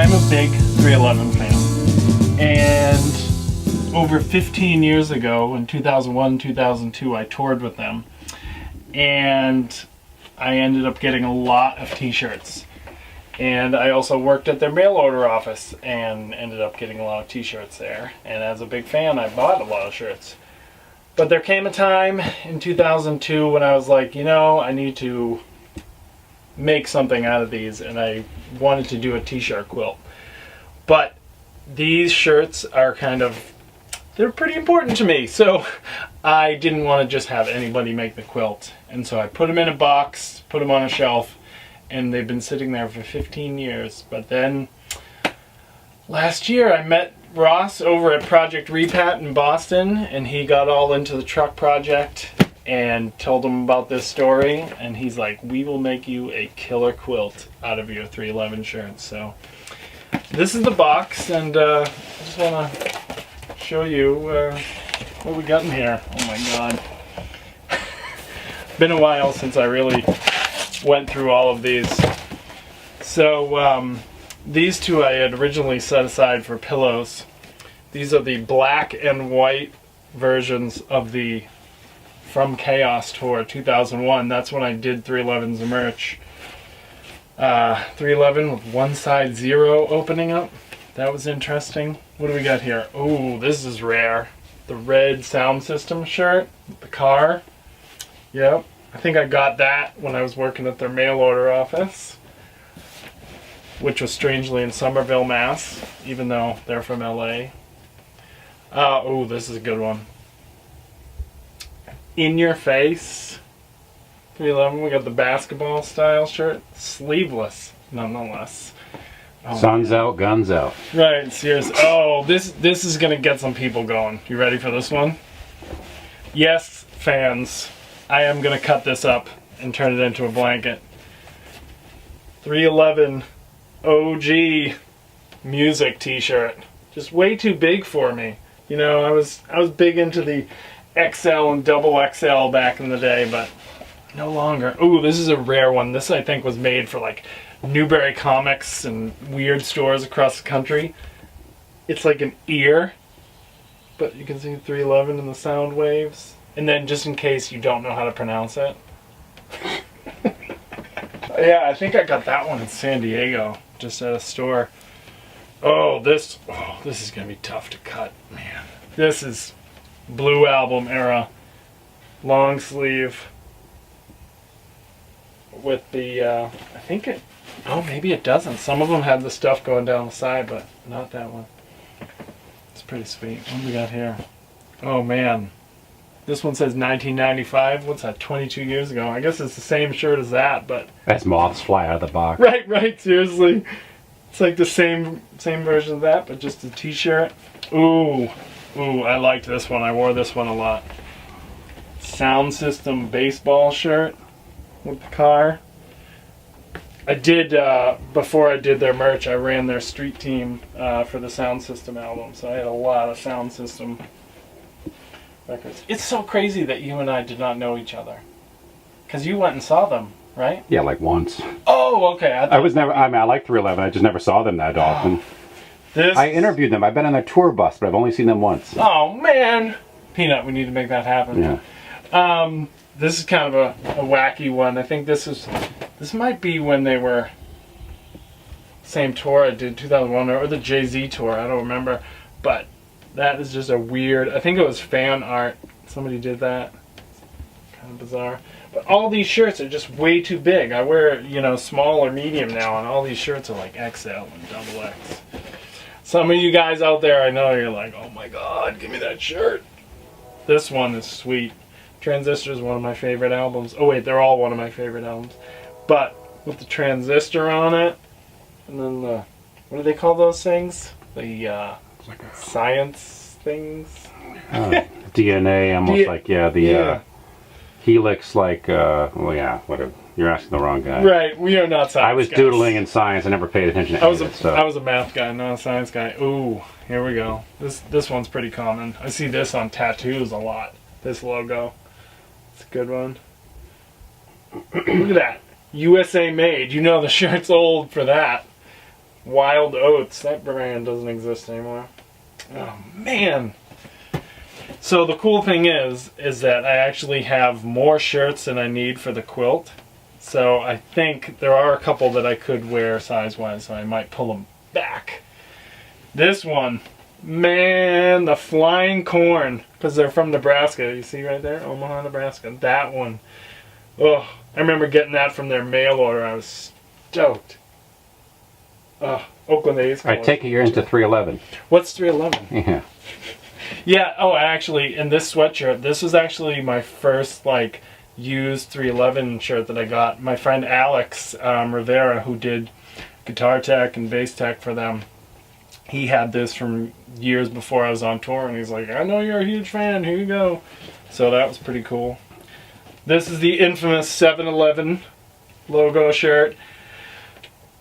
I'm a big 311 fan, and over 15 years ago, in 2001, 2002, I toured with them, and I ended up getting a lot of t-shirts. And I also worked at their mail order office and ended up getting a lot of t-shirts there. And as a big fan, I bought a lot of shirts. But there came a time in 2002 when I was like, you know, I need to make something out of these, and I wanted to do a t-shirt quilt. But these shirts are they're pretty important to me, so I didn't want to just have anybody make the quilt. And so I put them in a box, put them on a shelf, and they've been sitting there for 15 years. But then last year I met Ross over at Project Repat in Boston, and he got all into the truck project and told him about this story, and he's like, we will make you a killer quilt out of your 311 shirts. So this is the box, and I just want to show you what we got in here. Oh my god. Been a while since I really went through all of these. So these two I had originally set aside for pillows. These are the black and white versions of the From Chaos Tour 2001. That's when I did 311's merch. 311 with one side 0 opening up. That was interesting. What do we got here? Oh, this is rare. The red sound system shirt with the car. Yep. I think I got that when I was working at their mail order office, which was strangely in Somerville, Mass, even though they're from LA. Oh, this is a good one. In Your Face 311. We got the basketball style shirt, sleeveless nonetheless. Oh, sun's out, guns out. Right, seriously. Oh, this is gonna get some people going. You ready for this one? Yes, fans. I am gonna cut this up and turn it into a blanket. 311 OG music t-shirt. Just way too big for me. You know, I was big into the XL and double XL back in the day, but no longer. Ooh, this is a rare one. This I think was made for like Newberry Comics and weird stores across the country. It's like an ear, but you can see 311 in the sound waves. And then just in case you don't know how to pronounce it. Yeah, I think I got that one in San Diego, just at a store. Oh, this is gonna be tough to cut, man. This is Blue Album era, long sleeve with the, I think it, oh, maybe it doesn't. Some of them had the stuff going down the side, but not that one. It's pretty sweet. What do we got here? Oh man. This one says 1995. What's that, 22 years ago? I guess it's the same shirt as that, but... As moths fly out of the box. Right, seriously. It's like the same version of that, but just a t-shirt. Ooh, I liked this one. I wore this one a lot. Sound System baseball shirt with the car. I did, before I did their merch, I ran their street team for the Sound System album, so I had a lot of Sound System records. It's so crazy that you and I did not know each other. Because you went and saw them, right? Yeah, like once. Oh, okay. I like 311. I just never saw them that often. I interviewed them. I've been on their tour bus, but I've only seen them once. Oh, man. Peanut, we need to make that happen. Yeah. This is kind of a wacky one. I think this might be when they were same tour I did, 2001, or the Jay-Z tour. I don't remember. But that is just a weird, I think it was fan art. Somebody did that. Kind of bizarre. But all these shirts are just way too big. I wear, you know, small or medium now, and all these shirts are like XL and double X. Some of you guys out there, I know you're like, oh my god, give me that shirt. This one is sweet. Transistor is one of my favorite albums. Oh wait, they're all one of my favorite albums. But with the Transistor on it, and then the, what do they call those things? The like a science things? DNA, almost like, the helix, like, well, yeah, whatever. You're asking the wrong guy. Right, we are not science I was guys. doodling in science. I never paid attention to any of it, so. I was a math guy, not a science guy. Ooh, here we go. This one's pretty common. I see this on tattoos a lot. This logo. It's a good one. Look at that. USA made. You know the shirt's old for that. Wild Oats. That brand doesn't exist anymore. Oh, man. So the cool thing is that I actually have more shirts than I need for the quilt. So I think there are a couple that I could wear size-wise, so I might pull them back. This one, man, the flying corn, because they're from Nebraska. You see right there? Omaha, Nebraska. That one. Oh, I remember getting that from their mail order. I was stoked. Oakland A's. I take it you're into 311. What's 311? Yeah. Yeah, oh, actually, in this sweatshirt, this was actually my first, like, used 311 shirt that I got. My friend Alex Rivera, who did guitar tech and bass tech for them, he had this from years before I was on tour, and he's like, I know you're a huge fan, here you go. So that was pretty cool. This is the infamous 7-Eleven logo shirt.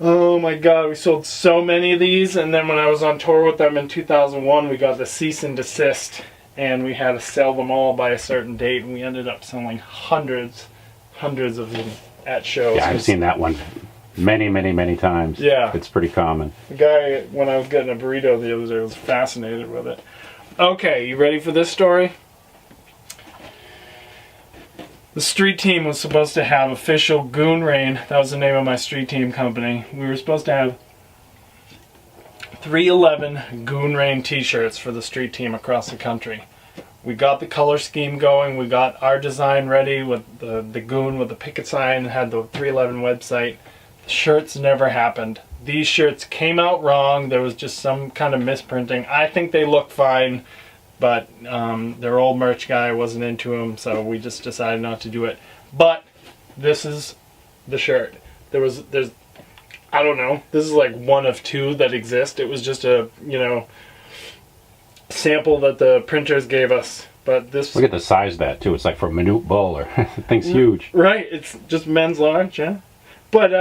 Oh my god, we sold so many of these, and then when I was on tour with them in 2001, we got the cease and desist, and we had to sell them all by a certain date, and we ended up selling hundreds of them at shows. Yeah, I've seen that one many times. Yeah. It's pretty common. The guy, when I was getting a burrito the other day, was fascinated with it. Okay, you ready for this story? The street team was supposed to have official Goon Rain. That was the name of my street team company. We were supposed to have 311 Goon Rain t-shirts for the street team across the country. We got the color scheme going. We got our design ready with the Goon with the picket sign, had the 311 website. The shirts never happened. These shirts came out wrong. There was just some kind of misprinting. I think they look fine, but their old merch guy wasn't into them, so we just decided not to do it. But this is the shirt. There's I don't know, this is like one of two that exist. It was just a, sample that the printers gave us. But this, look at the size of that too. It's like for a minute bowler. The thing's huge. Right, it's just men's large, yeah. But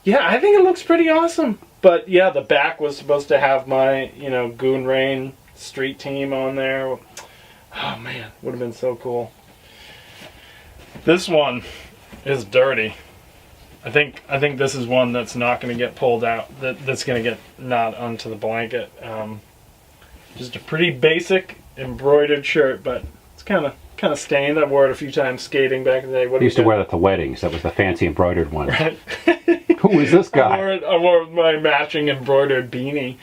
yeah, I think it looks pretty awesome. But yeah, the back was supposed to have my, Goon Rain street team on there. Oh man, would have been so cool. This one is dirty. I think this is one that's not going to get pulled out. That's going to get not onto the blanket. Just a pretty basic embroidered shirt, but it's kind of stained. I wore it a few times skating back in the day. I used to wear that to weddings. That was the fancy embroidered one. Right. Who is this guy? I wore my matching embroidered beanie.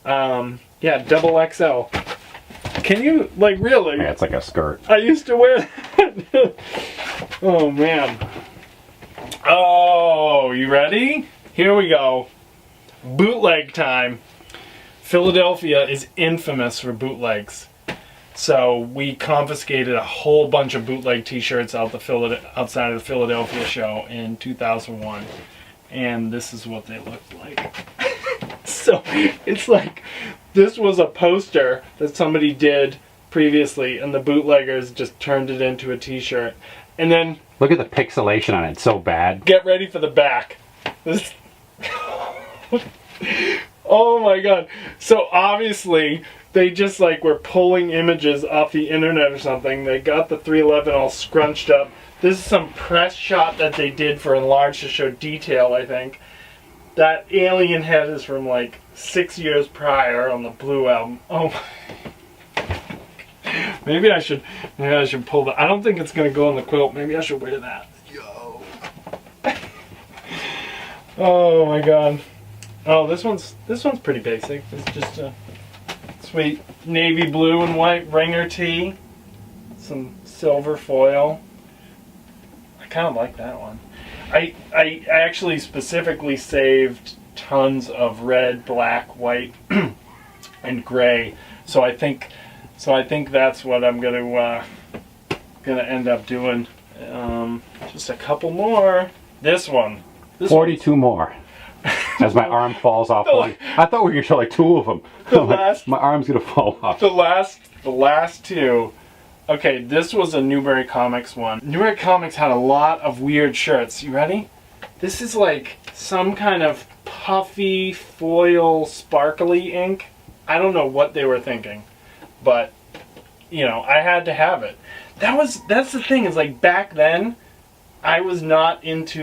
Yeah, double XL. Can you, really? Yeah, it's like a skirt. I used to wear that. Oh, man. Oh, you ready? Here we go. Bootleg time. Philadelphia is infamous for bootlegs. So we confiscated a whole bunch of bootleg t-shirts outside of the Philadelphia show in 2001. And this is what they looked like. So it's like, this was a poster that somebody did previously, and the bootleggers just turned it into a t-shirt. And then look at the pixelation on it. It's so bad. Get ready for the back. This oh my god. So obviously they just were pulling images off the internet or something. They got the 311 all scrunched up. This is some press shot that they did for Enlarge to show detail, I think. That alien head is from 6 years prior on the Blue album. Oh my. Maybe I should pull that. I don't think it's gonna go on the quilt. Maybe I should wear that. Yo. Oh my god. Oh, this one's pretty basic. It's just a sweet navy blue and white ringer tee. Some silver foil. I kind of like that one. I actually specifically saved tons of red, black, white, and gray. So I think that's what I'm gonna end up doing. Just a couple more. This one. 42 more. As my arm falls off. I thought we were gonna show two of them. My arm's gonna fall off. The last two. Okay, this was a Newbury Comics one. Newbury Comics had a lot of weird shirts. You ready? This is some kind of puffy foil sparkly ink. I don't know what they were thinking, but I had to have it. That's the thing, is back then I was not into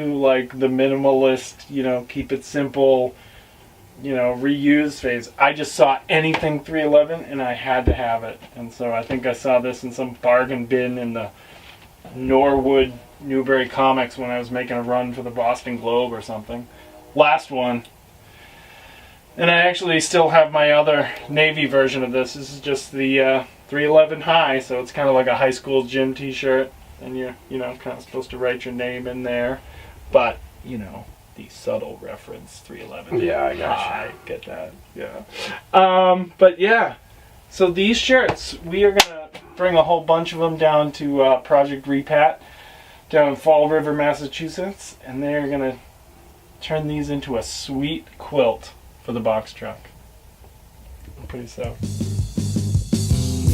the minimalist, keep it simple, you know, reuse phase. I just saw anything 311 and I had to have it. And so I think I saw this in some bargain bin in the Norwood Newbury Comics when I was making a run for the Boston Globe or something. Last one. And I actually still have my other Navy version of this. This is just the 311 high, so it's kind of like a high school gym t-shirt. And you're, you know, kind of supposed to write your name in there. But, you know, the subtle reference, 311. Yeah, I gotcha. I get that, yeah. But yeah, so these shirts, we are going to bring a whole bunch of them down to Project Repat down in Fall River, Massachusetts. And they're going to turn these into a sweet quilt for the box truck. I'm pretty stoked.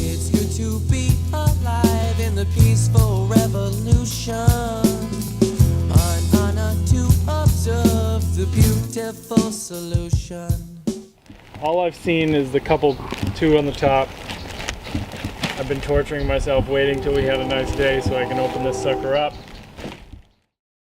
It's good to be alive in the peaceful revolution. An honor to observe the beautiful solution. All I've seen is the couple two on the top. I've been torturing myself waiting till we had a nice day so I can open this sucker up.